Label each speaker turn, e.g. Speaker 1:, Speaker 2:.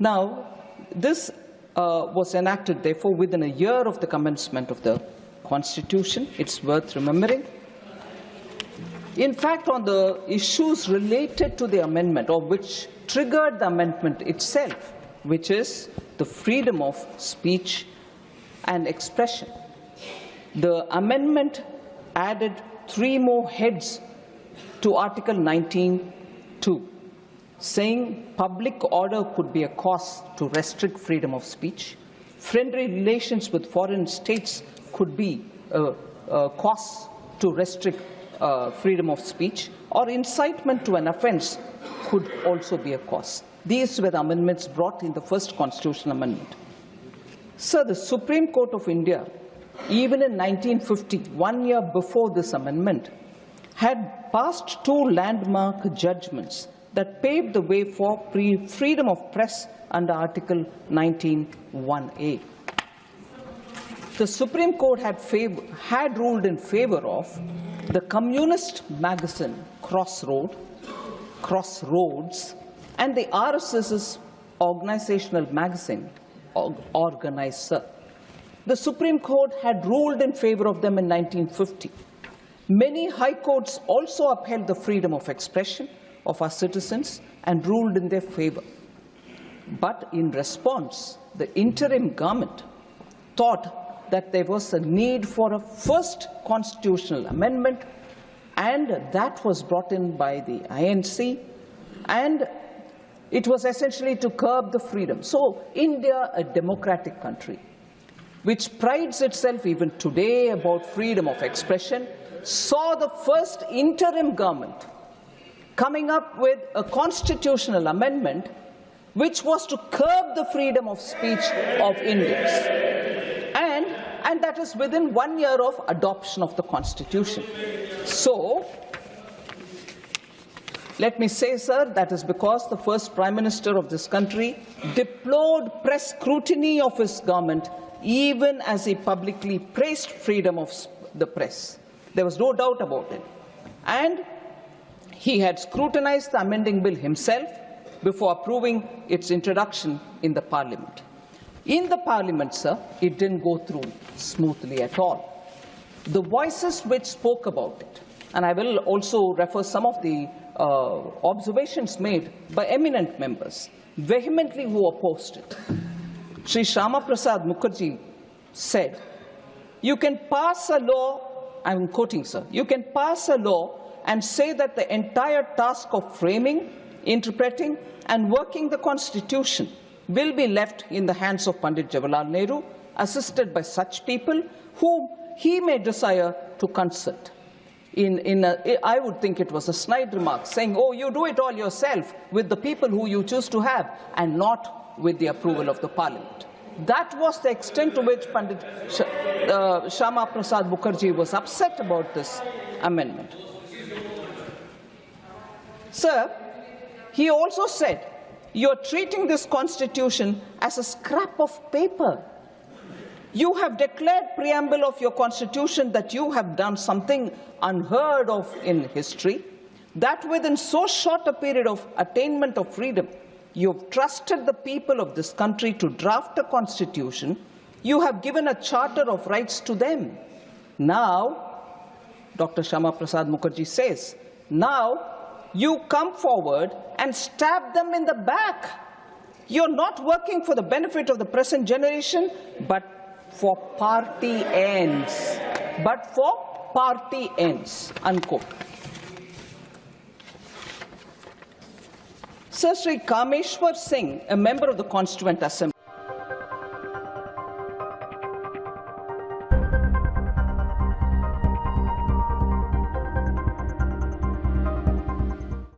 Speaker 1: Now, this was enacted, therefore, within a year of the commencement of the Constitution. It's worth remembering. In fact, on the issues related to the amendment, or which triggered the amendment itself, which is the freedom of speech and expression, the amendment added 3 more heads to Article 19(2), saying public order could be a cause to restrict freedom of speech, friendly relations with foreign states could be a cause to restrict freedom of speech, or incitement to an offence could also be a cause. These were the amendments brought in the first constitutional amendment. Sir, the Supreme Court of India, even in 1950, 1 year before this amendment, had passed 2 landmark judgments that paved the way for freedom of press under Article 19(1)(a). The Supreme Court had ruled in favor of the communist magazine Crossroads and the RSS's organizational magazine Organizer. The Supreme Court had ruled in favor of them in 1950. Many high courts also upheld the freedom of expression of our citizens and ruled in their favor. But in response, the interim government thought that there was a need for a first constitutional amendment, and that was brought in by the INC, and it was essentially to curb the freedom. So India, a democratic country, which prides itself even today about freedom of expression, saw the first interim government coming up with a constitutional amendment which was to curb the freedom of speech of Indians. And that is within 1 year of adoption of the Constitution. So, let me say, sir, that is because the first Prime Minister of this country deplored press scrutiny of his government, even as he publicly praised freedom of the press. There was no doubt about it. And he had scrutinized the amending bill himself before approving its introduction in the Parliament. In the Parliament, sir, it didn't go through smoothly at all. The voices which spoke about it, and I will also refer some of the observations made by eminent members, vehemently who opposed it. Sri Shyama Prasad Mukherjee said, you can pass a law, I'm quoting, sir, you can pass a law and say that the entire task of framing, interpreting, and working the Constitution will be left in the hands of Pandit Jawaharlal Nehru, assisted by such people whom he may desire to consult. I would think it was a snide remark, saying, oh, you do it all yourself with the people who you choose to have, and not with the approval of the Parliament. That was the extent to which Pandit Shyama Prasad Mukherjee was upset about this amendment. Sir, he also said, you're treating this Constitution as a scrap of paper. You have declared preamble of your Constitution that you have done something unheard of in history, that within so short a period of attainment of freedom, you have trusted the people of this country to draft a Constitution. You have given a charter of rights to them. Now, Dr. Shyama Prasad Mukherjee says, now you come forward and stab them in the back. You're not working for the benefit of the present generation, but for party ends. But for party ends, unquote. Sir Sri Kameshwar Singh, a member of the Constituent Assembly,